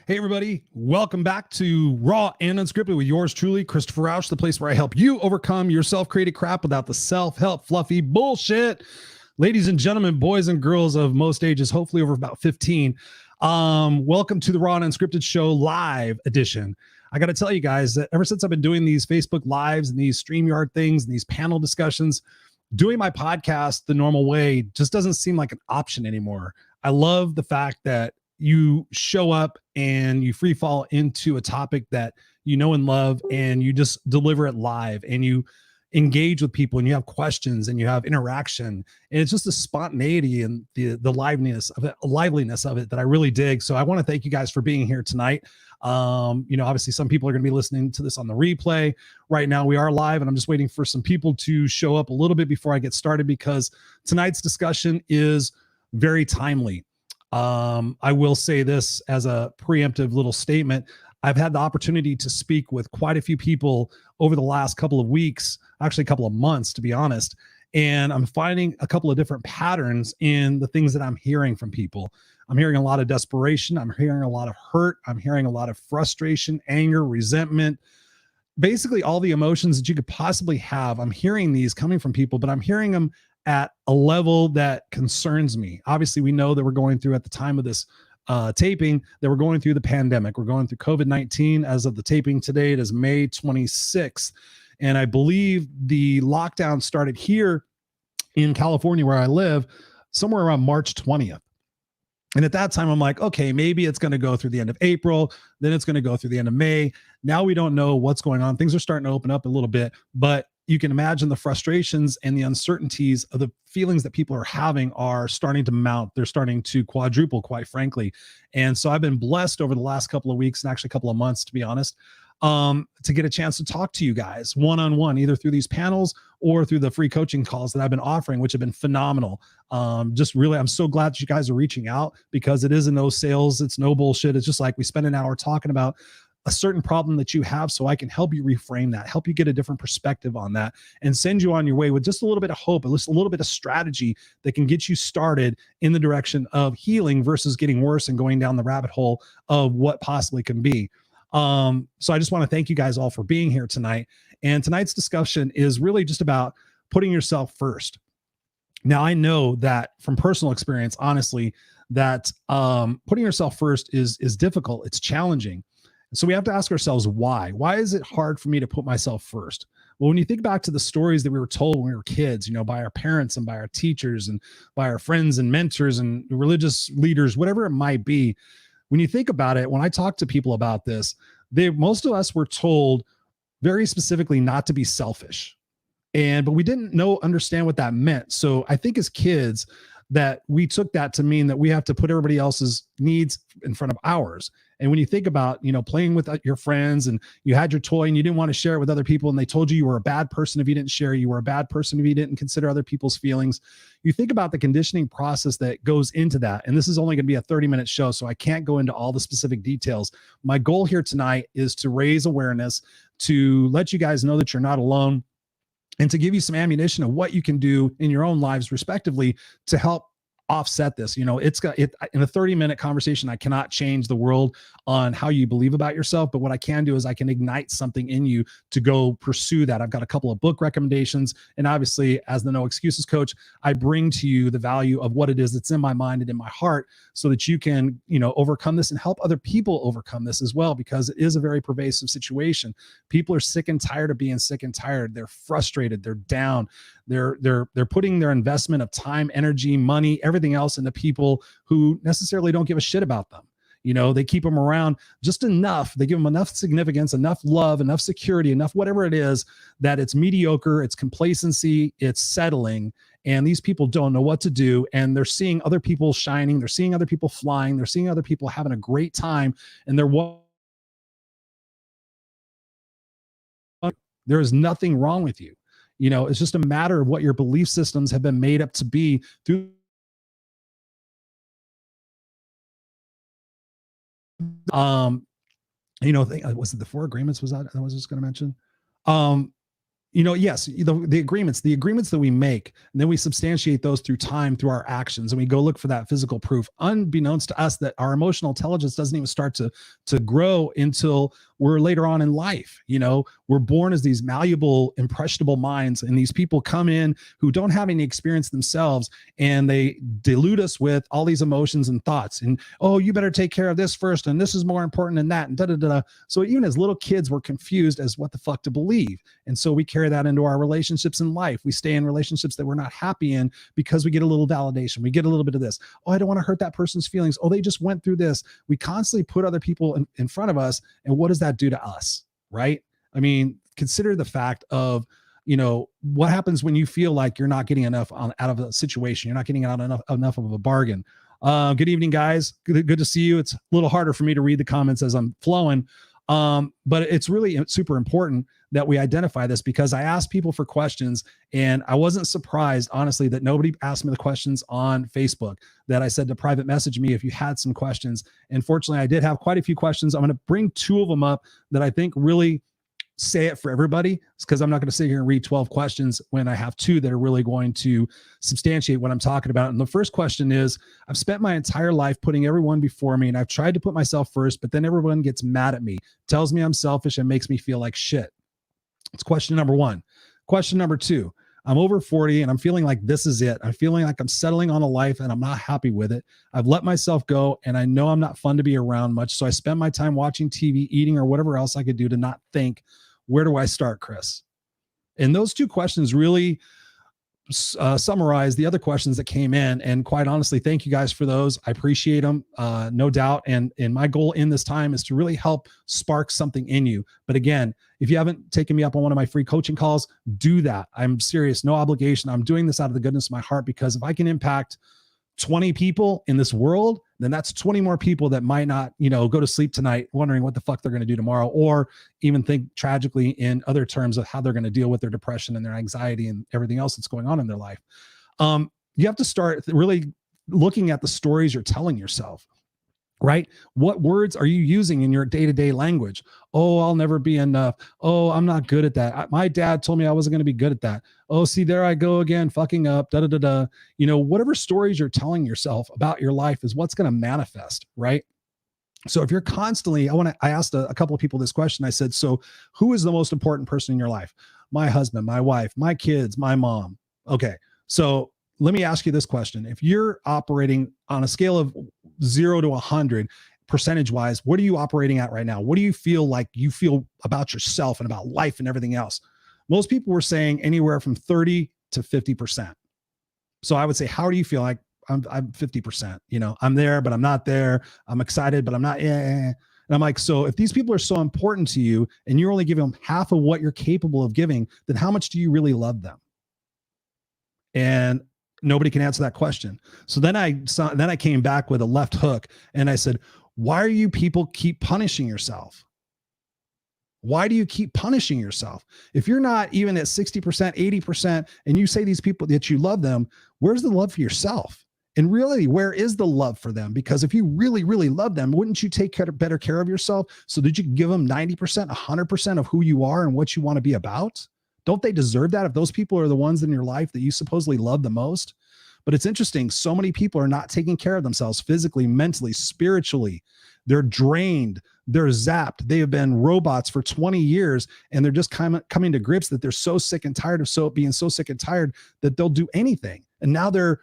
Hey, everybody. Welcome back to Raw and Unscripted with yours truly, Christopher Rausch, the place where I help you overcome your self-created crap without the self-help fluffy bullshit. Ladies and gentlemen, boys and girls of most ages, hopefully over about 15, welcome to the Raw and Unscripted show live edition. I got to tell you guys that ever since I've been doing these Facebook lives and these StreamYard things and these panel discussions, doing my podcast the normal way just doesn't seem like an option anymore. I love the fact that you show up and you free fall into a topic that you know and love, and you just deliver it live, and you engage with people, and you have questions, and you have interaction, and it's just the spontaneity and the liveliness of it that I really dig. So I want to thank you guys for being here tonight. Obviously some people are going to be listening to this on the replay. Right now we are live, and I'm just waiting for some people to show up a little bit before I get started, because tonight's discussion is very timely. I will say this as a preemptive little statement. I've had the opportunity to speak with quite a few people over the last couple of weeks, actually a couple of months, to be honest. And I'm finding a couple of different patterns in the things that I'm hearing from people. I'm hearing a lot of desperation. I'm hearing a lot of hurt. I'm hearing a lot of frustration, anger, resentment, basically all the emotions that you could possibly have. I'm hearing these coming from people, but I'm hearing them at a level that concerns me. Obviously, we know that we're going through, at the time of this taping, that we're going through the pandemic. We're going through COVID-19. As of the taping today, it is May 26th. And I believe the lockdown started here in California, where I live, somewhere around March 20th. And at that time, I'm like, okay, maybe it's going to go through the end of April. Then it's going to go through the end of May. Now we don't know what's going on. Things are starting to open up a little bit, but you can imagine the frustrations and the uncertainties of the feelings that people are having are starting to mount. They're starting to quadruple, quite frankly. And so I've been blessed over the last couple of weeks, and actually a couple of months, to be honest, to get a chance to talk to you guys one-on-one, either through these panels or through the free coaching calls that I've been offering, which have been phenomenal. Just really, I'm so glad that you guys are reaching out, because it is a no sales. It's no bullshit. It's just like we spend an hour talking about a certain problem that you have, so I can help you reframe that, help you get a different perspective on that, and send you on your way with just a little bit of hope, at least a little bit of strategy that can get you started in the direction of healing versus getting worse and going down the rabbit hole of what possibly can be. So I just want to thank you guys all for being here tonight. And tonight's discussion is really just about putting yourself first. Now, I know that from personal experience, honestly, that putting yourself first is difficult. It's challenging. So we have to ask ourselves, why? Why is it hard for me to put myself first? Well, when you think back to the stories that we were told when we were kids, by our parents and by our teachers and by our friends and mentors and religious leaders, whatever it might be, when you think about it, when I talk to people about this, most of us were told very specifically not to be selfish. But we didn't understand what that meant. So I think as kids that we took that to mean that we have to put everybody else's needs in front of ours. And when you think about, playing with your friends, and you had your toy and you didn't want to share it with other people, and they told you were a bad person if you didn't share, you were a bad person if you didn't consider other people's feelings. You think about the conditioning process that goes into that. And this is only going to be a 30-minute show, so I can't go into all the specific details. My goal here tonight is to raise awareness, to let you guys know that you're not alone, and to give you some ammunition of what you can do in your own lives, respectively, to help offset this. It's got it in a 30-minute conversation. I cannot change the world on how you believe about yourself, but what I can do is I can ignite something in you to go pursue that. I've got a couple of book recommendations, and obviously, as the No Excuses coach, I bring to you the value of what it is that's in my mind and in my heart, so that you can, overcome this and help other people overcome this as well, because it is a very pervasive situation. People are sick and tired of being sick and tired. They're frustrated. They're down. They're putting their investment of time, energy, money, everything else into people who necessarily don't give a shit about them. They keep them around just enough. They give them enough significance, enough love, enough security, enough whatever it is, that it's mediocre, it's complacency, it's settling. And these people don't know what to do. And they're seeing other people shining. They're seeing other people flying. They're seeing other people having a great time. And there is nothing wrong with you. It's just a matter of what your belief systems have been made up to be through. Was it the 4 agreements? Was that I was just going to mention? Yes, the agreements that we make, and then we substantiate those through time, through our actions, and we go look for that physical proof. Unbeknownst to us, that our emotional intelligence doesn't even start to grow until we're later on in life. We're born as these malleable, impressionable minds, and these people come in who don't have any experience themselves, and they dilute us with all these emotions and thoughts. And, oh, you better take care of this first, and this is more important than that, and da da da. So even as little kids, we're confused as what the fuck to believe, and so we carry that into our relationships in life. We stay in relationships that we're not happy in because we get a little validation. We get a little bit of this. Oh, I don't want to hurt that person's feelings. Oh, they just went through this. We constantly put other people in front of us. And what does that do to us? Right? I mean, consider the fact of, what happens when you feel like you're not getting enough out of a situation. You're not getting out enough of a bargain. Good evening, guys. Good to see you. It's a little harder for me to read the comments as I'm flowing. But it's really super important that we identify this, because I asked people for questions, and I wasn't surprised, honestly, that nobody asked me the questions on Facebook, that I said to private message me if you had some questions. And fortunately, I did have quite a few questions. I'm going to bring 2 of them up that I think really say it for everybody, because I'm not going to sit here and read 12 questions when I have 2 that are really going to substantiate what I'm talking about. And the first question is, I've spent my entire life putting everyone before me, and I've tried to put myself first, but then everyone gets mad at me, tells me I'm selfish, and makes me feel like shit. It's question number 1. Question number 2, I'm over 40 and I'm feeling like this is it. I'm feeling like I'm settling on a life and I'm not happy with it. I've let myself go, and I know I'm not fun to be around much. So I spend my time watching TV, eating, or whatever else I could do to not think. Where do I start, Chris? And those 2 questions really summarize the other questions that came in. And quite honestly, thank you guys for those. I appreciate them, no doubt. And my goal in this time is to really help spark something in you. But again, if you haven't taken me up on one of my free coaching calls, do that. I'm serious, no obligation. I'm doing this out of the goodness of my heart, because if I can impact 20 people in this world, then that's 20 more people that might not, go to sleep tonight wondering what the fuck they're going to do tomorrow, or even think tragically in other terms of how they're going to deal with their depression and their anxiety and everything else that's going on in their life. You have to start really looking at the stories you're telling yourself, right? What words are you using in your day-to-day language? Oh, I'll never be enough. Oh, I'm not good at that. My dad told me I wasn't going to be good at that. Oh, see, there I go again, fucking up, da, da, da, da. Whatever stories you're telling yourself about your life is what's going to manifest, right? So if you're constantly, I asked a couple of people this question. I said, so who is the most important person in your life? My husband, my wife, my kids, my mom. Okay. So let me ask you this question. If you're operating on a scale of 0 to 100, percentage-wise, what are you operating at right now? What do you feel like you feel about yourself and about life and everything else? Most people were saying anywhere from 30 to 50%. So I would say, how do you feel? Like I'm 50%, I'm there, but I'm not there. I'm excited, but I'm not. And I'm like, so if these people are so important to you and you're only giving them half of what you're capable of giving, then how much do you really love them? And nobody can answer that question. So then I came back with a left hook, and I said, why are you people keep punishing yourself? Why do you keep punishing yourself? If you're not even at 60%, 80%, and you say these people that you love them, where's the love for yourself? And really, where is the love for them? Because if you really, really love them, wouldn't you take better care of yourself so that you can give them 90%, 100% of who you are and what you want to be about? Don't they deserve that if those people are the ones in your life that you supposedly love the most? But it's interesting. So many people are not taking care of themselves physically, mentally, spiritually. They're drained. They're zapped. They have been robots for 20 years, and they're just coming to grips that they're so sick and tired of being so sick and tired that they'll do anything. And now they're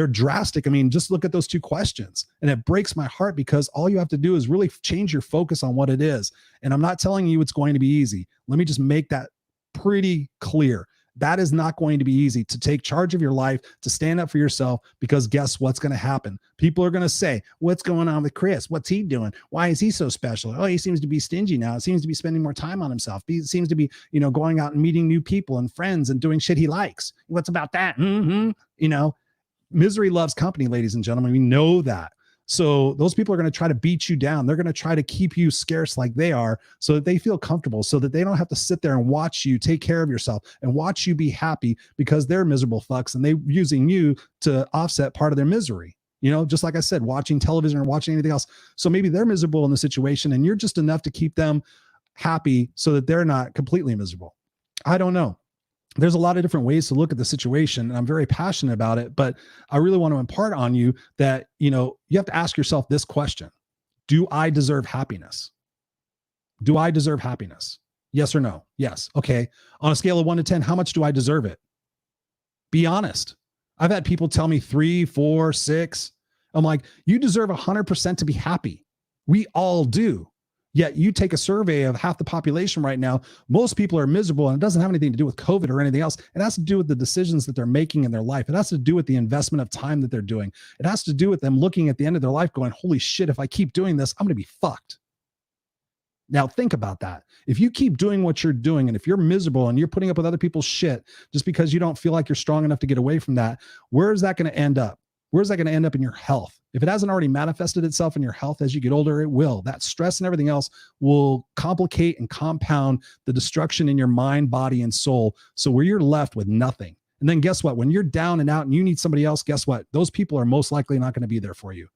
drastic. I mean, just look at those 2 questions. And it breaks my heart, because all you have to do is really change your focus on what it is. And I'm not telling you it's going to be easy. Let me just make that pretty clear. That is not going to be easy, to take charge of your life, to stand up for yourself, because guess what's going to happen? People are going to say, what's going on with Chris? What's he doing? Why is he so special? Oh, he seems to be stingy now. It seems to be spending more time on himself. He seems to be, going out and meeting new people and friends and doing shit he likes. What's about that? Misery loves company, ladies and gentlemen. We know that. So those people are going to try to beat you down. They're going to try to keep you scarce like they are, so that they feel comfortable, so that they don't have to sit there and watch you take care of yourself and watch you be happy, because they're miserable fucks and they're using you to offset part of their misery. Just like I said, watching television or watching anything else. So maybe they're miserable in the situation and you're just enough to keep them happy so that they're not completely miserable. I don't know. there's a lot of different ways to look at the situation, and I'm very passionate about it, but I really want to impart on you that, you have to ask yourself this question. Do I deserve happiness? Do I deserve happiness? Yes or no? Yes. Okay. On a scale of 1 to 10, how much do I deserve it? Be honest. I've had people tell me 3, 4, 6. I'm like, you deserve 100% to be happy. We all do. Yet you take a survey of half the population right now, most people are miserable, and it doesn't have anything to do with COVID or anything else. It has to do with the decisions that they're making in their life. It has to do with the investment of time that they're doing. It has to do with them looking at the end of their life going, holy shit, if I keep doing this, I'm going to be fucked. Now think about that. If you keep doing what you're doing, and if you're miserable and you're putting up with other people's shit just because you don't feel like you're strong enough to get away from that, where is that going to end up? Where's that going to end up in your health? If it hasn't already manifested itself in your health as you get older, it will. That stress and everything else will complicate and compound the destruction in your mind, body, and soul. So where you're left with nothing. And then guess what? When you're down and out and you need somebody else, guess what? Those people are most likely not going to be there for you.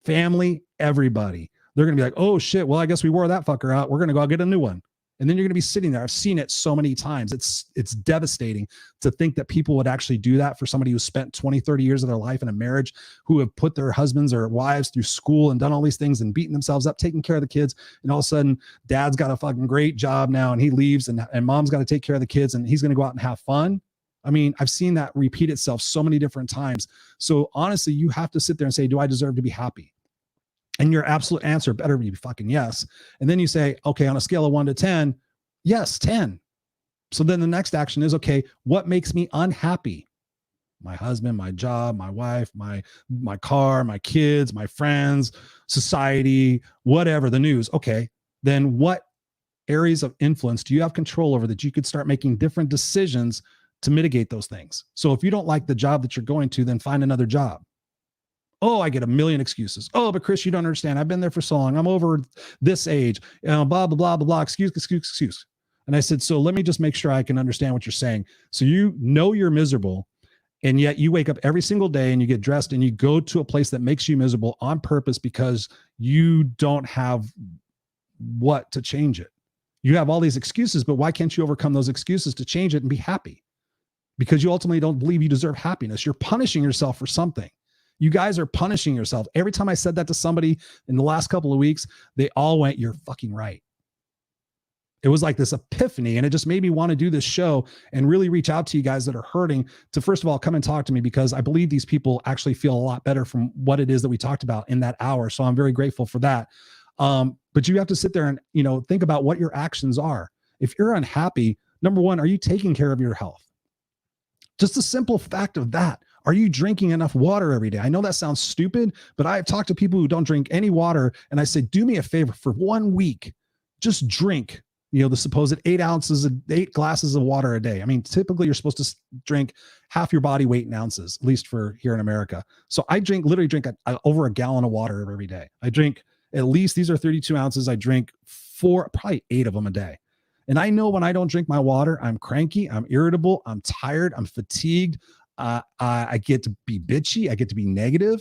Family, everybody. They're going to be like, oh shit, well, I guess we wore that fucker out. We're going to go get a new one. And then you're going to be sitting there. I've seen it so many times. It's devastating to think that people would actually do that for somebody who spent 20, 30 years of their life in a marriage, who have put their husbands or wives through school and done all these things and beaten themselves up, taking care of the kids. And all of a sudden, dad's got a fucking great job now and he leaves, and mom's got to take care of the kids, and he's going to go out and have fun. I mean, I've seen that repeat itself so many different times. So honestly, you have to sit there and say, do I deserve to be happy? And your absolute answer better be fucking yes. And then you say, okay, on a scale of 1 to 10, yes, 10. So then the next action is, okay, what makes me unhappy? My husband, my job, my wife, my car, my kids, my friends, society, whatever, the news. Okay, then what areas of influence do you have control over that you could start making different decisions to mitigate those things? So if you don't like the job that you're going to, then find another job. Oh, I get a million excuses. Oh, but Chris, you don't understand. I've been there for so long. I'm over this age. Blah, blah, blah, blah, blah. Excuse. And I said, so let me just make sure I can understand what you're saying. So you know you're miserable, and yet you wake up every single day and you get dressed and you go to a place that makes you miserable on purpose because you don't have what to change it. You have all these excuses, but why can't you overcome those excuses to change it and be happy? Because you ultimately don't believe you deserve happiness. You're punishing yourself for something. You guys are punishing yourself. Every time I said that to somebody in the last couple of weeks, they all went, you're fucking right. It was like this epiphany, and it just made me want to do this show and really reach out to you guys that are hurting to, first of all, come and talk to me, because I believe these people actually feel a lot better from what it is that we talked about in that hour. So I'm very grateful for that. But you have to sit there and, think about what your actions are. If you're unhappy, number one, are you taking care of your health? Just the simple fact of that. Are you drinking enough water every day? I know that sounds stupid, but I've talked to people who don't drink any water, and I say, do me a favor for 1 week, just drink, the supposed 8 glasses of water a day. I mean, typically you're supposed to drink half your body weight in ounces, at least for here in America. So I literally drink over a gallon of water every day. I drink at least, these are 32 ounces. I drink probably 8 of them a day. And I know when I don't drink my water, I'm cranky, I'm irritable, I'm tired, I'm fatigued. I get to be bitchy. I get to be negative.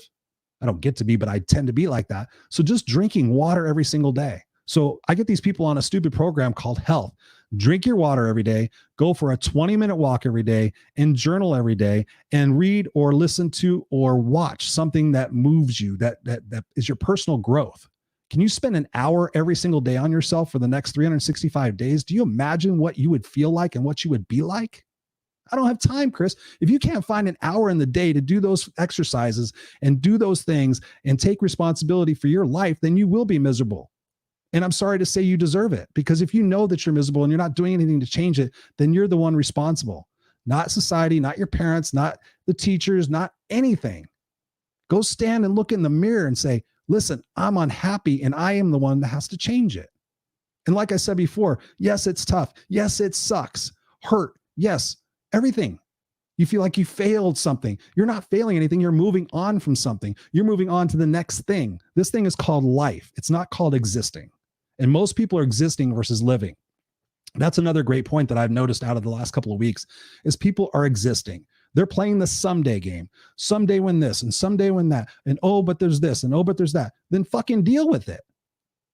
I don't get to be, but I tend to be like that. So just drinking water every single day. So I get these people on a stupid program called Health. Drink your water every day, go for a 20-minute walk every day, and journal every day, and read or listen to or watch something that moves you, that is your personal growth. Can you spend an hour every single day on yourself for the next 365 days? Do you imagine what you would feel like and what you would be like? I don't have time, Chris. If you can't find an hour in the day to do those exercises and do those things and take responsibility for your life, then you will be miserable. And I'm sorry to say you deserve it, because if you know that you're miserable and you're not doing anything to change it, then you're the one responsible, not society, not your parents, not the teachers, not anything. Go stand and look in the mirror and say, listen, I'm unhappy and I am the one that has to change it. And like I said before, yes, it's tough. Yes, it sucks. Hurt. Yes. Everything. You feel like you failed something. You're not failing anything. You're moving on from something. You're moving on to the next thing. This thing is called life. It's not called existing. And most people are existing versus living. That's another great point that I've noticed out of the last couple of weeks is people are existing. They're playing the someday game. Someday when this and someday when that. And oh, but there's this and oh, but there's that. Then fucking deal with it.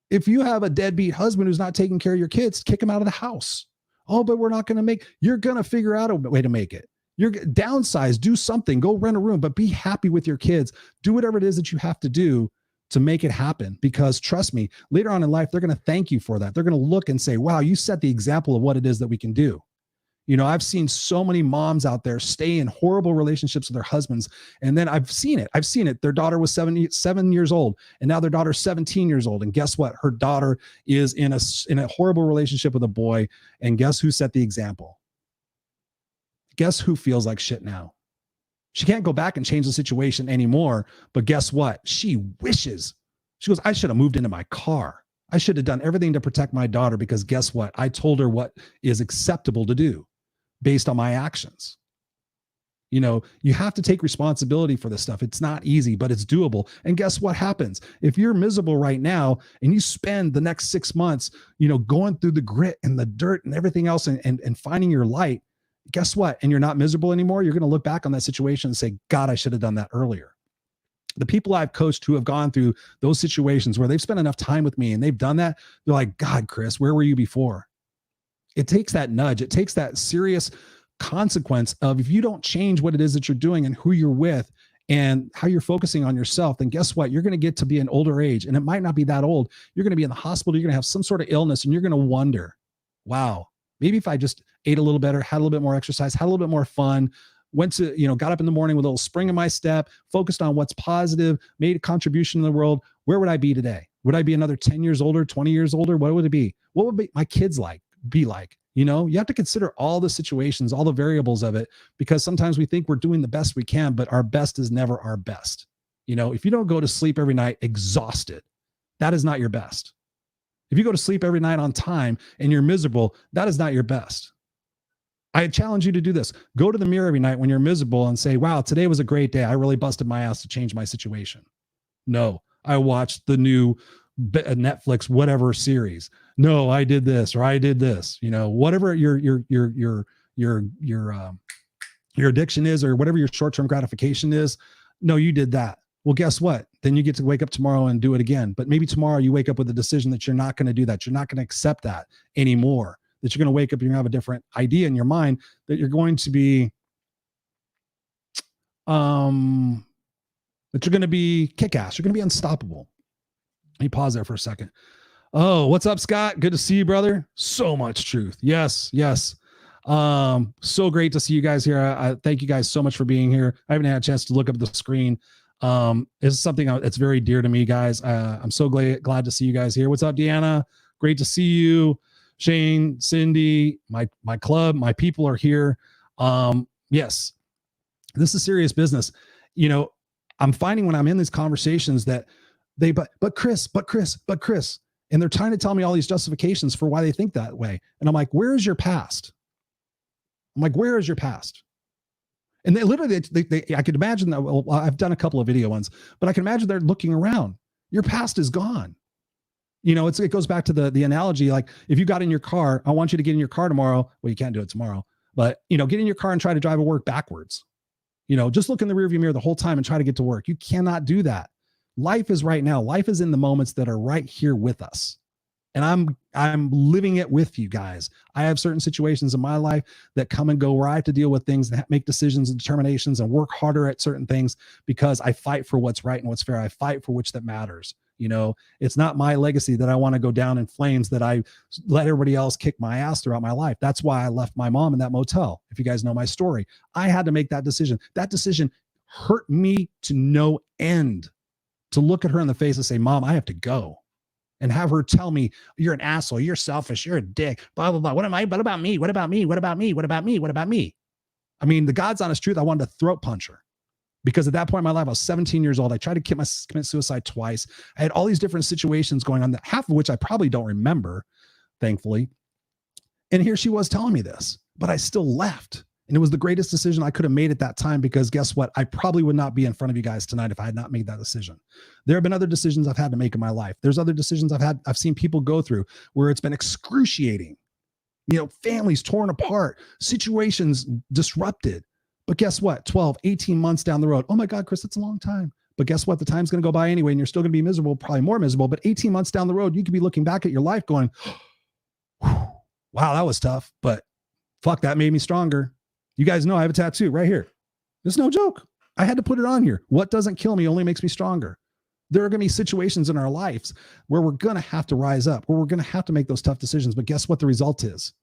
If you have a deadbeat husband who's not taking care of your kids, kick him out of the house. Oh, but we're not going to you're going to figure out a way to make it. You're downsize, do something, go rent a room, but be happy with your kids. Do whatever it is that you have to do to make it happen. Because trust me, later on in life, they're going to thank you for that. They're going to look and say, wow, you set the example of what it is that we can do. You know, I've seen so many moms out there stay in horrible relationships with their husbands. And then I've seen it. Their daughter was 7 years old, and now their daughter's 17 years old. And guess what? Her daughter is in a horrible relationship with a boy. And guess who set the example? Guess who feels like shit now? She can't go back and change the situation anymore. But guess what? She wishes. She goes, I should have moved into my car. I should have done everything to protect my daughter, because guess what? I told her what is acceptable to do based on my actions. You know, you have to take responsibility for this stuff. It's not easy, but it's doable. And guess what happens? If you're miserable right now and you spend the next 6 months, you know, going through the grit and the dirt and everything else and finding your light, guess what? And you're not miserable anymore. You're going to look back on that situation and say, God, I should have done that earlier. The people I've coached who have gone through those situations where they've spent enough time with me and they've done that, they're like, God, Chris, where were you before? It takes that nudge. It takes that serious consequence of, if you don't change what it is that you're doing and who you're with and how you're focusing on yourself, then guess what? You're going to get to be an older age, and it might not be that old. You're going to be in the hospital. You're going to have some sort of illness, and you're going to wonder, wow, maybe if I just ate a little better, had a little bit more exercise, had a little bit more fun, went to, you know, got up in the morning with a little spring in my step, focused on what's positive, made a contribution in the world, where would I be today? Would I be another 10 years older, 20 years older? What would it be? What would my kids be like? You know, you have to consider all the situations, all the variables of it, because sometimes we think we're doing the best we can, but our best is never our best. You know, if you don't go to sleep every night exhausted, that is not your best. If you go to sleep every night on time and you're miserable, that is not your best. I challenge you to do this. Go to the mirror every night when you're miserable and say, wow, today was a great day. I really busted my ass to change my situation. No, I watched the new Netflix, whatever series. No, I did this, or I did this, you know, whatever your addiction is, or whatever your short-term gratification is. No, you did that. Well, guess what? Then you get to wake up tomorrow and do it again. But maybe tomorrow you wake up with a decision that you're not going to do that. You're not going to accept that anymore. That you're going to wake up and you have a different idea in your mind that you're going to be, that you're going to be kick-ass. You're going to be unstoppable. Let me pause there for a second. Oh, what's up, Scott? Good to see you, brother. So much truth. Yes, yes. So great to see you guys here. I thank you guys so much for being here. I haven't had a chance to look up the screen. It's something that's very dear to me, guys. I'm so glad to see you guys here. What's up, Deanna? Great to see you. Shane, Cindy, my club, my people are here. Yes, this is serious business. You know, I'm finding when I'm in these conversations that but Chris, and they're trying to tell me all these justifications for why they think that way. And I'm like, where is your past? Where is your past? And they literally, I could imagine that. Well, I've done a couple of video ones, but I can imagine they're looking around. Your past is gone. You know, it goes back to the analogy. Like, if you got in your car, I want you to get in your car tomorrow. Well, you can't do it tomorrow, but, you know, get in your car and try to drive to work backwards. You know, just look in the rearview mirror the whole time and try to get to work. You cannot do that. Life is right now. Life is in the moments that are right here with us. And I'm living it with you guys. I have certain situations in my life that come and go where I have to deal with things, that make decisions and determinations and work harder at certain things because I fight for what's right and what's fair. I fight for which that matters. You know, it's not my legacy that I want to go down in flames, that I let everybody else kick my ass throughout my life. That's why I left my mom in that motel. If you guys know my story, I had to make that decision. That decision hurt me to no end, to look at her in the face and say, Mom, I have to go. And have her tell me, you're an asshole, you're selfish, you're a dick, blah, blah, blah. What about me? What about me? What about me? What about me? What about me? I mean, the God's honest truth, I wanted to throat punch her. Because at that point in my life, I was 17 years old. I tried to commit suicide twice. I had all these different situations going on, half of which I probably don't remember, thankfully. And here she was telling me this, but I still left. And it was the greatest decision I could have made at that time, because guess what? I probably would not be in front of you guys tonight if I had not made that decision. There have been other decisions I've had to make in my life. There's other decisions I've seen people go through where it's been excruciating. You know, families torn apart, situations disrupted. But guess what? 12, 18 months down the road. Oh my God, Chris, that's a long time. But guess what? The time's going to go by anyway, and you're still going to be miserable, probably more miserable. But 18 months down the road, you could be looking back at your life going, wow, that was tough, but fuck, that made me stronger. You guys know I have a tattoo right here. It's no joke. I had to put it on here. What doesn't kill me only makes me stronger. There are going to be situations in our lives where we're going to have to rise up, where we're going to have to make those tough decisions. But guess what the result is?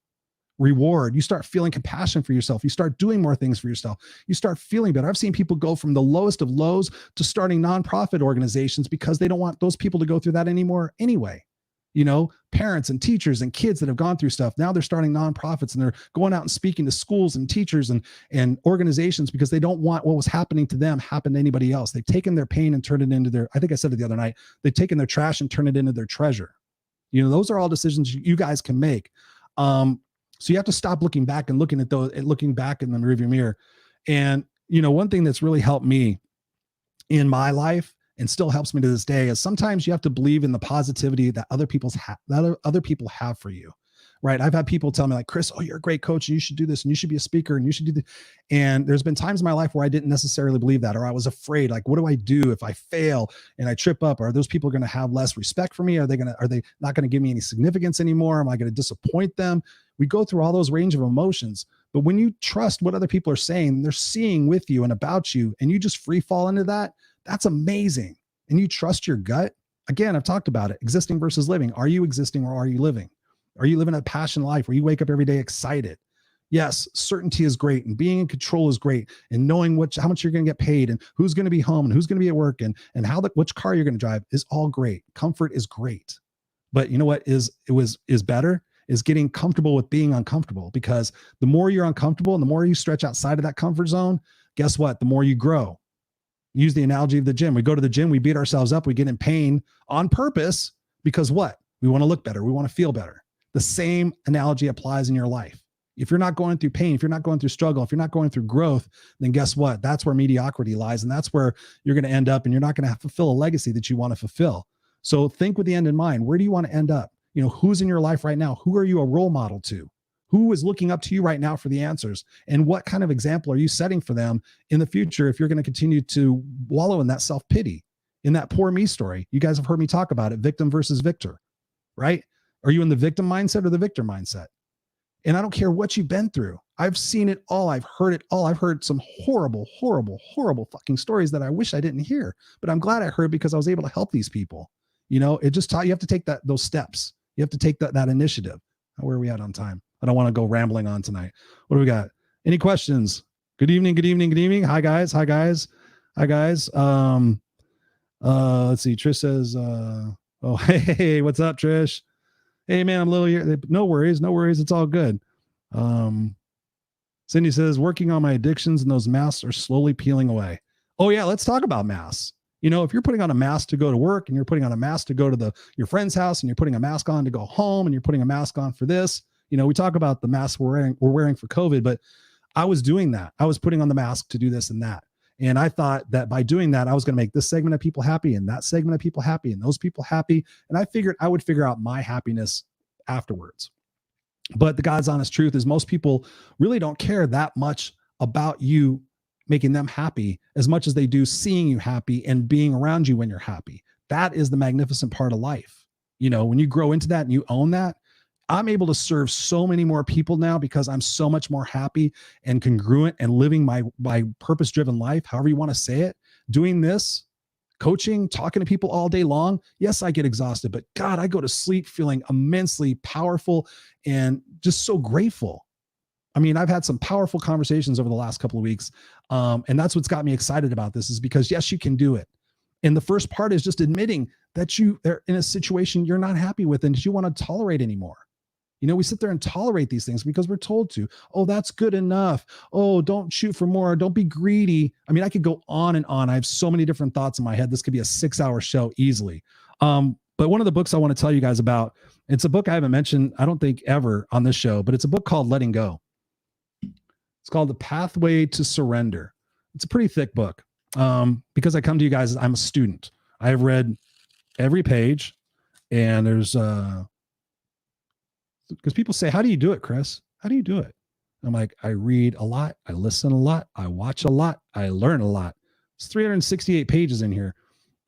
Reward. You start feeling compassion for yourself. You start doing more things for yourself. You start feeling better. I've seen people go from the lowest of lows to starting nonprofit organizations because they don't want those people to go through that anymore anyway. You know, parents and teachers and kids that have gone through stuff. Now they're starting nonprofits and they're going out and speaking to schools and teachers and organizations because they don't want what was happening to them happen to anybody else. They've taken their pain and turned it into their, I think I said it the other night, they've taken their trash and turned it into their treasure. You know, those are all decisions you guys can make. So you have to stop looking back and looking back in the rearview mirror. And, you know, one thing that's really helped me in my life and still helps me to this day is sometimes you have to believe in the positivity that other people have for you, right? I've had people tell me like, Chris, oh, you're a great coach and you should do this and you should be a speaker and you should do this. And there's been times in my life where I didn't necessarily believe that, or I was afraid, like, what do I do if I fail and I trip up? Are those people going to have less respect for me? Are they not going to give me any significance anymore? Am I going to disappoint them? We go through all those range of emotions, but when you trust what other people are saying, they're seeing with you and about you, and you just free fall into that, that's amazing. And you trust your gut. Again, I've talked about it. Existing versus living. Are you existing or are you living? Are you living a passion life where you wake up every day excited? Yes, certainty is great and being in control is great, and knowing how much you're going to get paid and who's going to be home and who's going to be at work and which car you're going to drive is all great. Comfort is great. But you know what is better is getting comfortable with being uncomfortable, because the more you're uncomfortable and the more you stretch outside of that comfort zone, guess what? The more you grow. Use the analogy of the gym. We go to the gym, we beat ourselves up, we get in pain on purpose because what? We want to look better. We want to feel better. The same analogy applies in your life. If you're not going through pain, if you're not going through struggle, if you're not going through growth, then guess what? That's where mediocrity lies. And that's where you're going to end up, and you're not going to fulfill a legacy that you want to fulfill. So think with the end in mind. Where do you want to end up? You know, who's in your life right now? Who are you a role model to? Who is looking up to you right now for the answers? And what kind of example are you setting for them in the future if you're going to continue to wallow in that self-pity, in that poor me story? You guys have heard me talk about it, victim versus victor, right? Are you in the victim mindset or the victor mindset? And I don't care what you've been through. I've seen it all. I've heard it all. I've heard some horrible, horrible, horrible fucking stories that I wish I didn't hear, but I'm glad I heard because I was able to help these people. You know, it just taught you have to take those steps. You have to take that initiative. Where are we at on time? I don't want to go rambling on tonight. What do we got? Any questions? Good evening. Good evening. Good evening. Hi guys. Hi guys. Hi guys. Let's see. Trish says, oh, hey, what's up, Trish? Hey man, I'm a little here. No worries. No worries. It's all good. Cindy says, working on my addictions and those masks are slowly peeling away. Oh yeah. Let's talk about masks. You know, if you're putting on a mask to go to work and you're putting on a mask to go to your friend's house and you're putting a mask on to go home and you're putting a mask on for this, you know, we talk about the masks we're wearing for COVID, but I was doing that. I was putting on the mask to do this and that. And I thought that by doing that, I was going to make this segment of people happy and that segment of people happy and those people happy. And I figured I would figure out my happiness afterwards. But the God's honest truth is most people really don't care that much about you making them happy as much as they do seeing you happy and being around you when you're happy. That is the magnificent part of life. You know, when you grow into that and you own that, I'm able to serve so many more people now because I'm so much more happy and congruent and living my purpose-driven life, however you want to say it. Doing this, coaching, talking to people all day long. Yes, I get exhausted, but God, I go to sleep feeling immensely powerful and just so grateful. I mean, I've had some powerful conversations over the last couple of weeks. And that's what's got me excited about this, is because yes, you can do it. And the first part is just admitting that you are in a situation you're not happy with and that you want to tolerate anymore. You know, we sit there and tolerate these things because we're told to. Oh, that's good enough. Oh, don't shoot for more. Don't be greedy. I mean, I could go on and on. I have so many different thoughts in my head. This could be a 6-hour show easily. But one of the books I want to tell you guys about, it's a book I haven't mentioned, I don't think ever on this show, but it's a book called Letting Go. It's called The Pathway to Surrender. It's a pretty thick book. Because I come to you guys, I'm a student. I have read every page, and there's, because people say, how do you do it, Chris? How do you do it? I'm like, I read a lot. I listen a lot. I watch a lot. I learn a lot. It's 368 pages in here.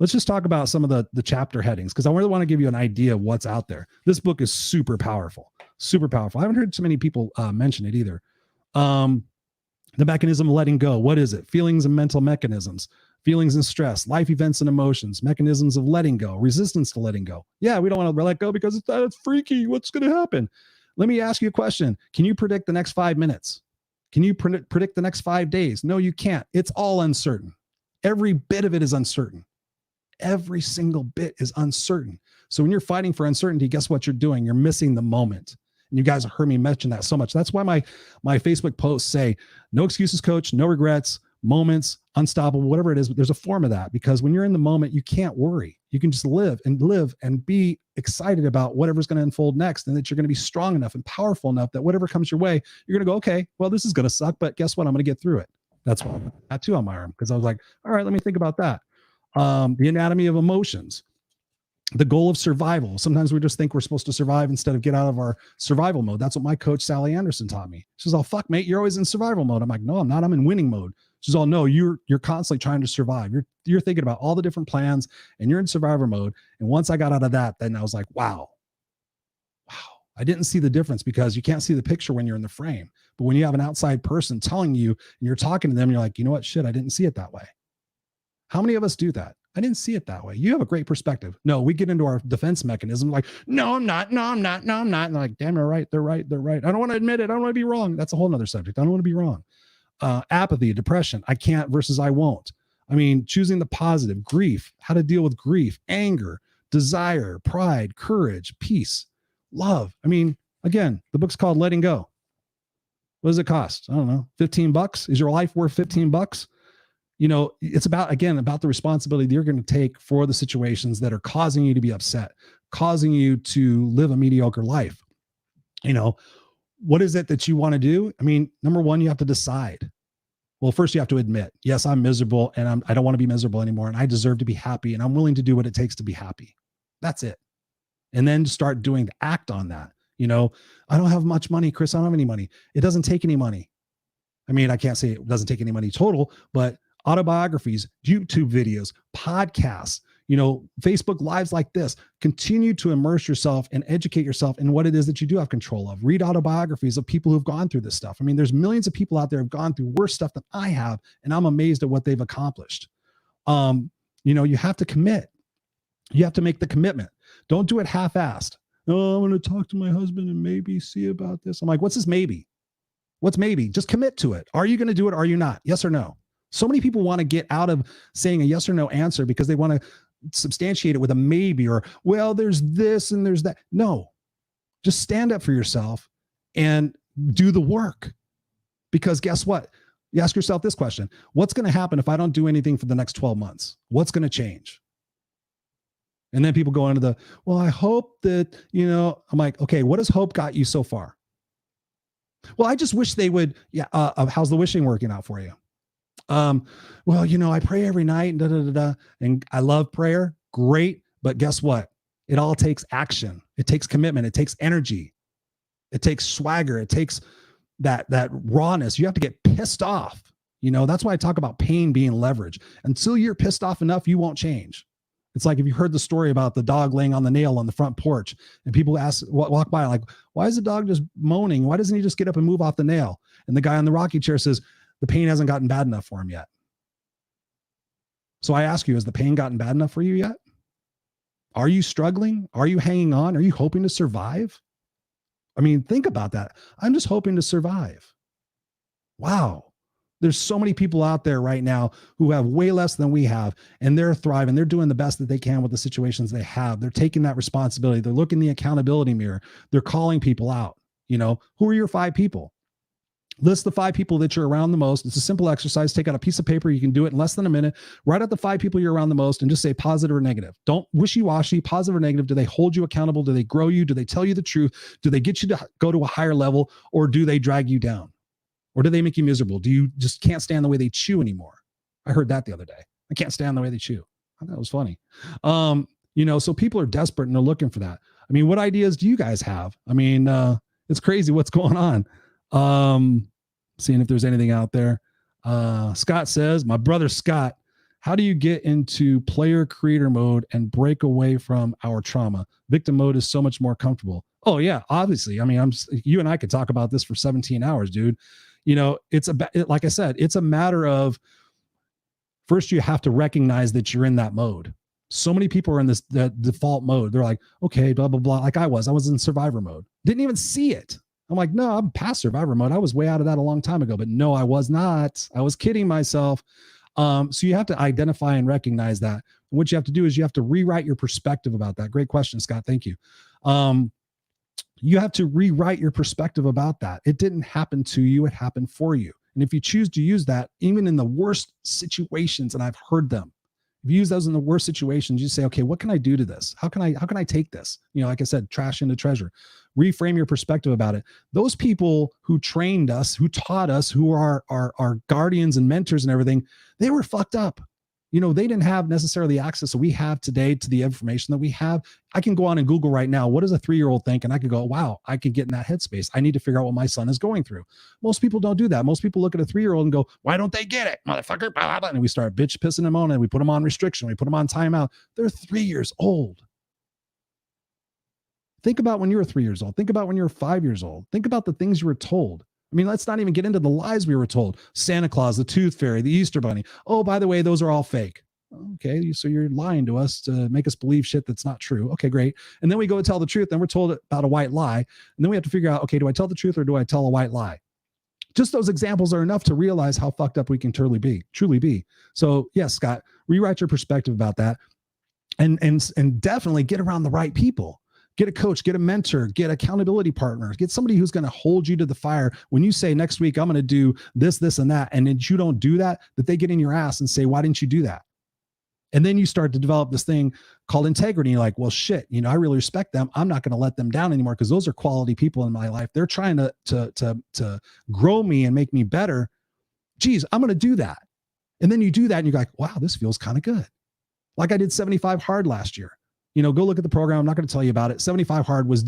Let's just talk about some of the chapter headings, because I really want to give you an idea of what's out there. This book is super powerful. Super powerful. I haven't heard too many people mention it either. The mechanism of letting go. What is it? Feelings and mental mechanisms, feelings and stress, life events and emotions, mechanisms of letting go, resistance to letting go. Yeah, we don't want to let go because it's freaky. What's going to happen? Let me ask you a question. Can you predict the next 5 minutes? Can you predict the next 5 days? No, you can't. It's all uncertain. Every bit of it is uncertain. Every single bit is uncertain. So when you're fighting for uncertainty, guess what you're doing? You're missing the moment. And you guys have heard me mention that so much. That's why my Facebook posts say, no excuses, coach, no regrets, moments, unstoppable, whatever it is. But there's a form of that, because when you're in the moment, you can't worry. You can just live and be excited about whatever's going to unfold next, and that you're going to be strong enough and powerful enough that whatever comes your way, you're going to go, okay, well, this is going to suck, but guess what? I'm going to get through it. That's why I put that tattoo on my arm, because I was like, all right, let me think about that. The anatomy of emotions. The goal of survival. Sometimes we just think we're supposed to survive instead of get out of our survival mode. That's what my coach, Sally Anderson, taught me. She says, oh, fuck, mate, you're always in survival mode. I'm like, no, I'm not. I'm in winning mode. She says, oh, no, you're constantly trying to survive. You're thinking about all the different plans, and you're in survivor mode. And once I got out of that, then I was like, wow. I didn't see the difference, because you can't see the picture when you're in the frame. But when you have an outside person telling you and you're talking to them, you're like, you know what? Shit, I didn't see it that way. How many of us do that? I didn't see it that way. You have a great perspective. No, we get into our defense mechanism like, no, I'm not. No, I'm not. No, I'm not. And like, damn, they're right. They're right. They're right. I don't want to admit it. I don't want to be wrong. That's a whole nother subject. I don't want to be wrong. Apathy, depression. I can't versus I won't. I mean, choosing the positive, grief, how to deal with grief, anger, desire, pride, courage, peace, love. I mean, again, the book's called Letting Go. What does it cost? I don't know. $15. Is your life worth $15? You know, it's about the responsibility that you're going to take for the situations that are causing you to be upset, causing you to live a mediocre life. You know, what is it that you want to do? I mean, number one, you have to decide. Well, first you have to admit, yes, I'm miserable, and I don't want to be miserable anymore, and I deserve to be happy, and I'm willing to do what it takes to be happy. That's it. And then start doing the act on that. You know, I don't have much money, Chris. I don't have any money. It doesn't take any money. I mean, I can't say it doesn't take any money total, but autobiographies, YouTube videos, podcasts, you know, Facebook lives like this. Continue to immerse yourself and educate yourself in what it is that you do have control of. Read autobiographies of people who've gone through this stuff. I mean, there's millions of people out there who've gone through worse stuff than I have, and I'm amazed at what they've accomplished. You know, you have to commit. You have to make the commitment. Don't do it half-assed. Oh, I'm going to talk to my husband and maybe see about this. I'm like, what's this maybe? What's maybe? Just commit to it. Are you going to do it? Are you not? Yes or no? So many people want to get out of saying a yes or no answer because they want to substantiate it with a maybe, or, well, there's this and there's that. No, just stand up for yourself and do the work. Because guess what? You ask yourself this question: what's going to happen if I don't do anything for the next 12 months? What's going to change? And then people go into the, well, I hope that, you know, I'm like, okay, what has hope got you so far? Well, I just wish they would. Yeah. How's the wishing working out for you? Well, you know, I pray every night, and I love prayer. Great. But guess what? It all takes action. It takes commitment. It takes energy. It takes swagger. It takes that rawness. You have to get pissed off. You know, that's why I talk about pain being leverage. Until you're pissed off enough, you won't change. It's like if you heard the story about the dog laying on the nail on the front porch, and people walk by like, why is the dog just moaning? Why doesn't he just get up and move off the nail? And the guy on the rocking chair says, the pain hasn't gotten bad enough for him yet. So I ask you, has the pain gotten bad enough for you yet? Are you struggling? Are you hanging on? Are you hoping to survive? I mean, think about that. I'm just hoping to survive. Wow. There's so many people out there right now who have way less than we have, and they're thriving. They're doing the best that they can with the situations they have. They're taking that responsibility. They're looking in the accountability mirror. They're calling people out. You know, who are your 5 people? List the 5 people that you're around the most. It's a simple exercise. Take out a piece of paper. You can do it in less than a minute. Write out the 5 people you're around the most and just say positive or negative. Don't wishy-washy, positive or negative. Do they hold you accountable? Do they grow you? Do they tell you the truth? Do they get you to go to a higher level, or do they drag you down? Or do they make you miserable? Do you just can't stand the way they chew anymore? I heard that the other day. I can't stand the way they chew. I thought it was funny. You know, so people are desperate and they're looking for that. I mean, what ideas do you guys have? I mean, it's crazy what's going on. Seeing if there's anything out there. Scott says, my brother Scott How do you get into player creator mode and break away from our trauma? Victim mode is so much more comfortable. Oh yeah, obviously. I mean, you and I could talk about this for 17 hours, dude. You know, like I said, it's a matter of, first you have to recognize that you're in that mode. So many people are in this default mode. They're like, okay, blah, blah, blah. Like I was in survivor mode. Didn't even see it. I'm like, no, I'm past survivor mode. I was way out of that a long time ago, but no, I was not. I was kidding myself. So you have to identify and recognize that. What you have to do is you have to rewrite your perspective about that. Great question, Scott. Thank you. You have to rewrite your perspective about that. It didn't happen to you. It happened for you. And if you choose to use that, even in the worst situations, and I've heard them, if you use those in the worst situations, you say, okay, what can I do to this? How can I take this? You know, like I said, trash into treasure. Reframe your perspective about it. Those people who trained us, who taught us, who are our guardians and mentors and everything, they were fucked up. You know, they didn't have necessarily access that we have today to the information that we have. I can go on and Google right now, what does a 3-year-old think? And I could go, wow, I could get in that headspace. I need to figure out what my son is going through. Most people don't do that. Most people look at a 3-year-old and go, why don't they get it, motherfucker? And we start bitch pissing them on, and we put them on restriction. We put them on timeout. They're 3 years old. Think about when you were 3 years old. Think about when you were 5 years old. Think about the things you were told. I mean, let's not even get into the lies we were told. Santa Claus, the Tooth Fairy, the Easter Bunny. Oh, by the way, those are all fake. Okay, so you're lying to us to make us believe shit that's not true. Okay, great. And then we go tell the truth, and we're told about a white lie. And then we have to figure out, okay, do I tell the truth or do I tell a white lie? Just those examples are enough to realize how fucked up we can truly be. So yes, Scott, rewrite your perspective about that, and definitely get around the right people. Get a coach, get a mentor, get accountability partners, get somebody who's going to hold you to the fire. When you say next week, I'm going to do this, this, and that, and then you don't do that they get in your ass and say, why didn't you do that? And then you start to develop this thing called integrity. You're like, well, shit, you know, I really respect them. I'm not going to let them down anymore because those are quality people in my life. They're trying to grow me and make me better. Geez, I'm going to do that. And then you do that and you're like, wow, this feels kind of good. Like I did 75 hard last year. You know, go look at the program. I'm not going to tell you about it. 75 hard was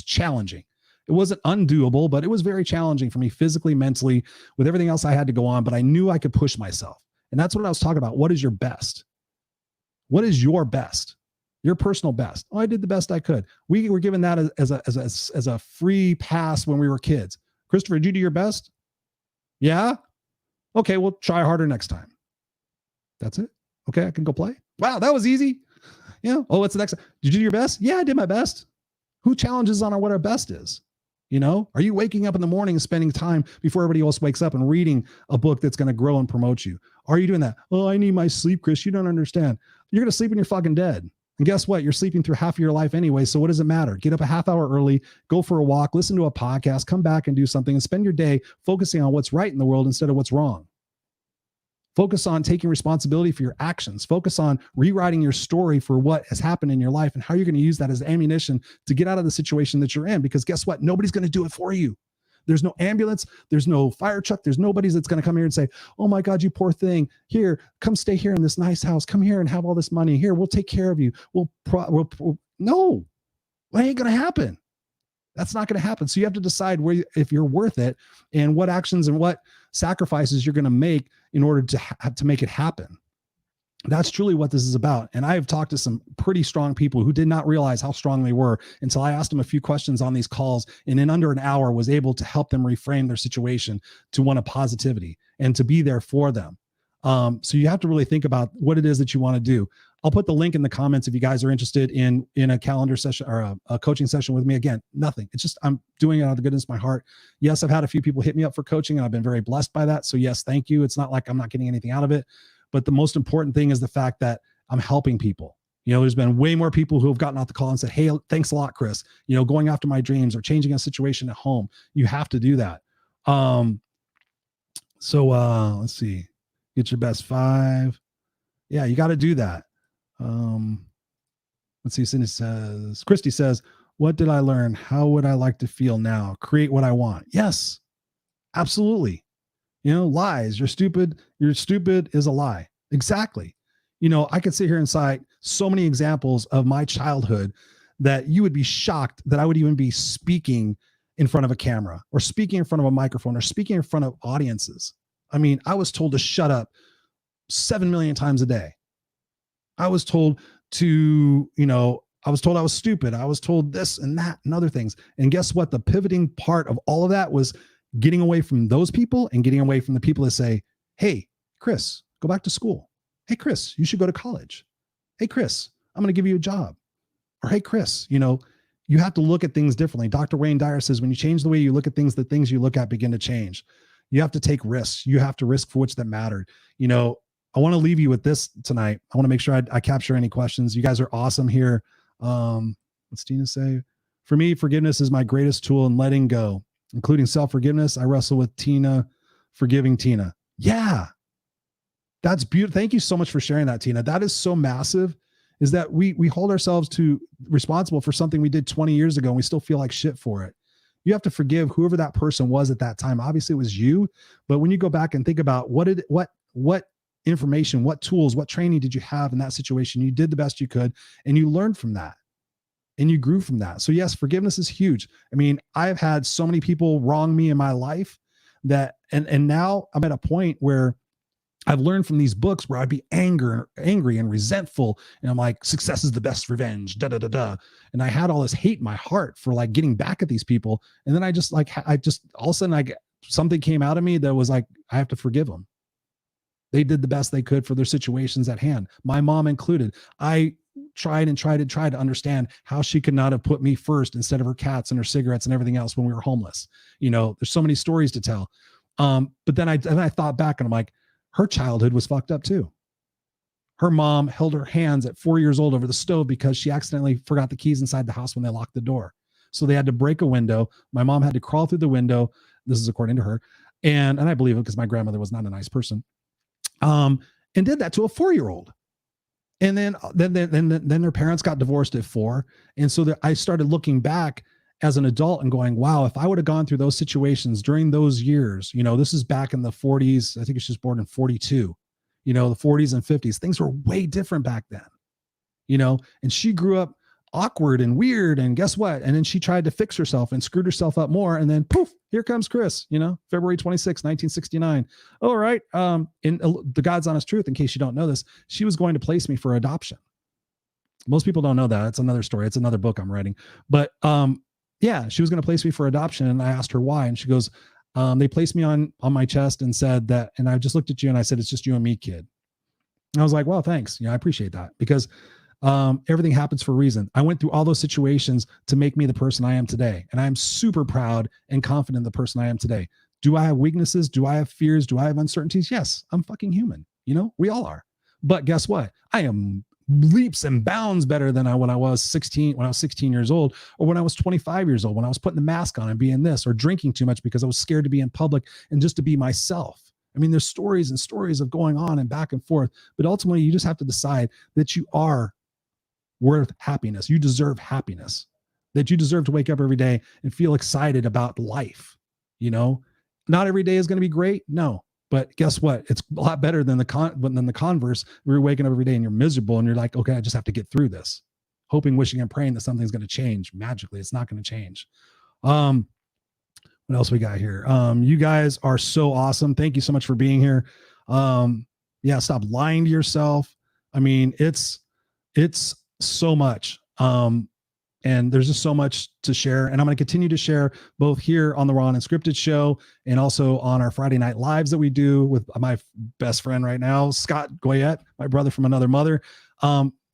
challenging. It wasn't undoable, but it was very challenging for me physically, mentally, with everything else I had to go on. But I knew I could push myself. And that's what I was talking about. What is your best? What is your best? Your personal best? Oh, I did the best I could. We were given that as a free pass when we were kids. Christopher, did you do your best? Yeah? Okay, we'll try harder next time. That's it. Okay, I can go play. Wow, that was easy. Yeah. Oh, what's the next? Did you do your best? Yeah, I did my best. Who challenges on what our best is? You know, are you waking up in the morning and spending time before everybody else wakes up and reading a book that's going to grow and promote you? Are you doing that? Oh, I need my sleep, Chris. You don't understand. You're going to sleep when you're fucking dead. And guess what? You're sleeping through half of your life anyway. So what does it matter? Get up a half hour early, go for a walk, listen to a podcast, come back and do something, and spend your day focusing on what's right in the world instead of what's wrong. Focus on taking responsibility for your actions. Focus on rewriting your story for what has happened in your life and how you're going to use that as ammunition to get out of the situation that you're in. Because guess what? Nobody's going to do it for you. There's no ambulance. There's no fire truck. There's nobody that's going to come here and say, oh my God, you poor thing. Here, come stay here in this nice house. Come here and have all this money. Here, we'll take care of you. No, it ain't going to happen. That's not going to happen. So you have to decide if you're worth it and what actions and what sacrifices you're going to make in order to make it happen. That's truly what this is about. And I've talked to some pretty strong people who did not realize how strong they were until I asked them a few questions on these calls, and in under an hour was able to help them reframe their situation to one of positivity and to be there for them. So you have to really think about what it is that you want to do. I'll put the link in the comments if you guys are interested in a calendar session or a coaching session with me. Again, nothing. It's just I'm doing it out of the goodness of my heart. Yes, I've had a few people hit me up for coaching, and I've been very blessed by that. So yes, thank you. It's not like I'm not getting anything out of it. But the most important thing is the fact that I'm helping people. You know, there's been way more people who have gotten off the call and said, hey, thanks a lot, Chris. You know, going after my dreams or changing a situation at home. You have to do that. Let's see. Get your best 5. Yeah, you got to do that. Let's see. Cindy says, Christy says, what did I learn? How would I like to feel now? Create what I want. Yes, absolutely. You know, lies. You're stupid. You're stupid is a lie. Exactly. You know, I could sit here and cite so many examples of my childhood that you would be shocked that I would even be speaking in front of a camera or speaking in front of a microphone or speaking in front of audiences. I mean, I was told to shut up 7 million times a day. I was told I was told I was stupid. I was told this and that and other things. And guess what? The pivoting part of all of that was getting away from those people and getting away from the people that say, hey, Chris, go back to school. Hey, Chris, you should go to college. Hey, Chris, I'm going to give you a job. Or, hey, Chris, you have to look at things differently. Dr. Wayne Dyer says, when you change the way you look at things, the things you look at begin to change. You have to take risks. You have to risk for which that matter. I want to leave you with this tonight. I want to make sure I capture any questions. You guys are awesome here. What's Tina say? For me, forgiveness is my greatest tool in letting go, including self-forgiveness. I wrestle with Tina, forgiving Tina. Yeah, that's beautiful. Thank you so much for sharing that, Tina. That is so massive, is that we hold ourselves to responsible for something we did 20 years ago and we still feel like shit for it. You have to forgive whoever that person was at that time. Obviously it was you, but when you go back and think about what information, what tools, what training did you have in that situation? You did the best you could and you learned from that and you grew from that. So yes, forgiveness is huge. I mean, I've had so many people wrong me in my life that, and now I'm at a point where I've learned from these books where I'd be angry and resentful. And I'm like, success is the best revenge, da, da, da, da. And I had all this hate in my heart for like getting back at these people. And then I just all of a sudden something came out of me that was like, I have to forgive them. They did the best they could for their situations at hand. My mom included. I tried to understand how she could not have put me first instead of her cats and her cigarettes and everything else when we were homeless. There's so many stories to tell. But then I thought back and I'm like, her childhood was fucked up too. Her mom held her hands at 4 years old over the stove because she accidentally forgot the keys inside the house when they locked the door. So they had to break a window. My mom had to crawl through the window. This is according to her. And I believe it because my grandmother was not a nice person. And did that to a 4-year-old. And then their parents got divorced at 4. And so I started looking back as an adult and going, wow, if I would have gone through those situations during those years, this is back in the 40s. I think she was born in 42, the 40s and 50s, things were way different back then, and she grew up awkward and weird. And guess what? And then she tried to fix herself and screwed herself up more. And then poof, here comes Chris, February 26, 1969. All right. In the God's Honest Truth, in case you don't know this, she was going to place me for adoption. Most people don't know that. It's another story. It's another book I'm writing, but, yeah, she was going to place me for adoption. And I asked her why. And she goes, they placed me on my chest and said that, and I just looked at you and I said, it's just you and me, kid. And I was like, well, thanks. I appreciate that because everything happens for a reason. I went through all those situations to make me the person I am today. And I'm super proud and confident in the person I am today. Do I have weaknesses? Do I have fears? Do I have uncertainties? Yes, I'm fucking human. We all are. But guess what? I am leaps and bounds better than when I was 16 years old, or when I was 25 years old, when I was putting the mask on and being this, or drinking too much because I was scared to be in public and just to be myself. I mean, there's stories and stories of going on and back and forth, but ultimately you just have to decide that you are worth happiness. You deserve happiness, that you deserve to wake up every day and feel excited about life. Not every day is going to be great. No. But guess what? It's a lot better than the converse. We're waking up every day and you're miserable and you're like, okay, I just have to get through this, hoping, wishing, and praying that something's going to change magically. It's not going to change. What else we got here? You guys are so awesome. Thank you so much for being here. Yeah, stop lying to yourself. I mean, it's so much. And there's just so much to share. And I'm going to continue to share both here on the Raw and Unscripted show and also on our Friday night lives that we do with my best friend right now, Scott Goyette, my brother from another mother.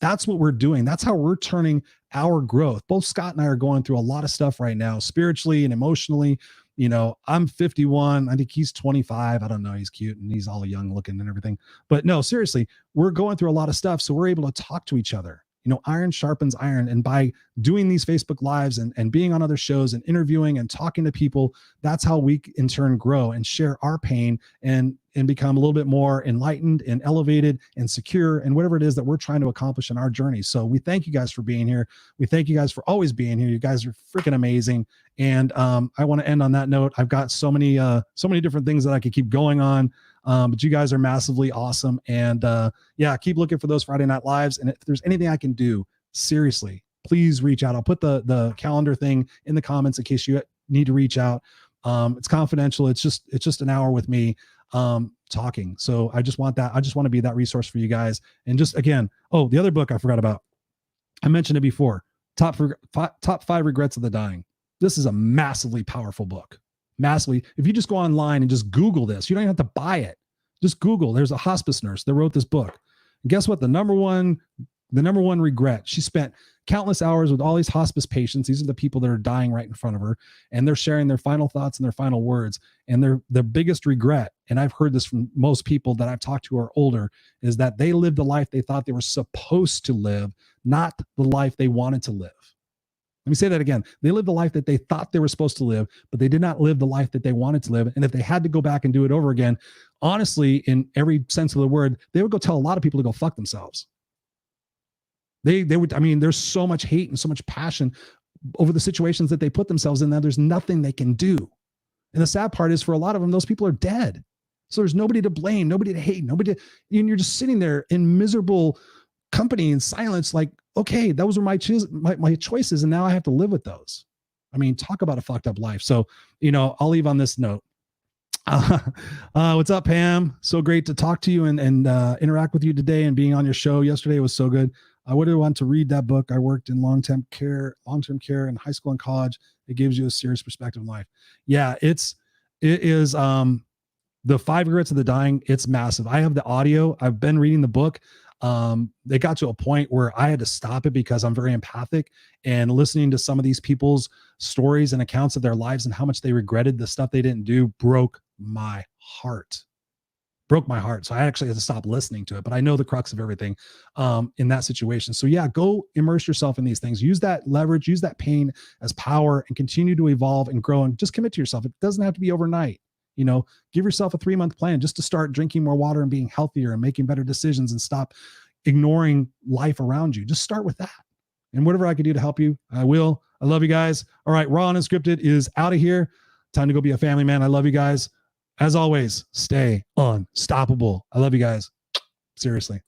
That's what we're doing. That's how we're turning our growth. Both Scott and I are going through a lot of stuff right now, spiritually and emotionally. I'm 51. I think he's 25. I don't know. He's cute and he's all young looking and everything. But no, seriously, we're going through a lot of stuff. So we're able to talk to each other. Iron sharpens iron. And by doing these Facebook lives and being on other shows and interviewing and talking to people, that's how we in turn grow and share our pain and become a little bit more enlightened and elevated and secure and whatever it is that we're trying to accomplish in our journey. So we thank you guys for being here. We thank you guys for always being here. You guys are freaking amazing. And I want to end on that note. I've got so many different things that I could keep going on. But you guys are massively awesome. And yeah, keep looking for those Friday Night Lives. And if there's anything I can do, seriously, please reach out. I'll put the calendar thing in the comments in case you need to reach out. It's confidential. It's just an hour with me talking. So I just want to be that resource for you guys. And just again, oh, the other book I forgot about. I mentioned it before. Top 5 regrets of the dying. This is a massively powerful book. Massively. If you just go online and just Google this, you don't even have to buy it. Just Google. There's a hospice nurse that wrote this book. And guess what? The number one regret. She spent countless hours with all these hospice patients. These are the people that are dying right in front of her, and they're sharing their final thoughts and their final words. And their biggest regret, and I've heard this from most people that I've talked to who are older, is that they lived the life they thought they were supposed to live, not the life they wanted to live. Let me say that again. They lived the life that they thought they were supposed to live, but they did not live the life that they wanted to live. And if they had to go back and do it over again, honestly, in every sense of the word, they would go tell a lot of people to go fuck themselves. They would, I mean, there's so much hate and so much passion over the situations that they put themselves in that there's nothing they can do. And the sad part is, for a lot of them, those people are dead. So there's nobody to blame, nobody to hate, and you're just sitting there in miserable company and silence, like, okay, those were my choices, and now I have to live with those. I mean, talk about a fucked up life. So, I'll leave on this note. What's up, Pam? So great to talk to you and interact with you today, and being on your show. Yesterday was so good. I would have wanted to read that book. I worked in long-term care in high school and college. It gives you a serious perspective in life. Yeah, it is the 5 regrets of the dying. It's massive. I have the audio. I've been reading the book. It got to a point where I had to stop it because I'm very empathic, and listening to some of these people's stories and accounts of their lives and how much they regretted the stuff they didn't do broke my heart. So I actually had to stop listening to it, but I know the crux of everything in that situation. So yeah, go immerse yourself in these things. Use that leverage, use that pain as power, and continue to evolve and grow, and just commit to yourself. It doesn't have to be overnight. Give yourself a 3-month plan just to start drinking more water and being healthier and making better decisions, and stop ignoring life around you. Just start with that. And whatever I can do to help you, I will. I love you guys. All right. Raw and Unscripted is out of here. Time to go be a family man. I love you guys. As always, stay unstoppable. I love you guys. Seriously.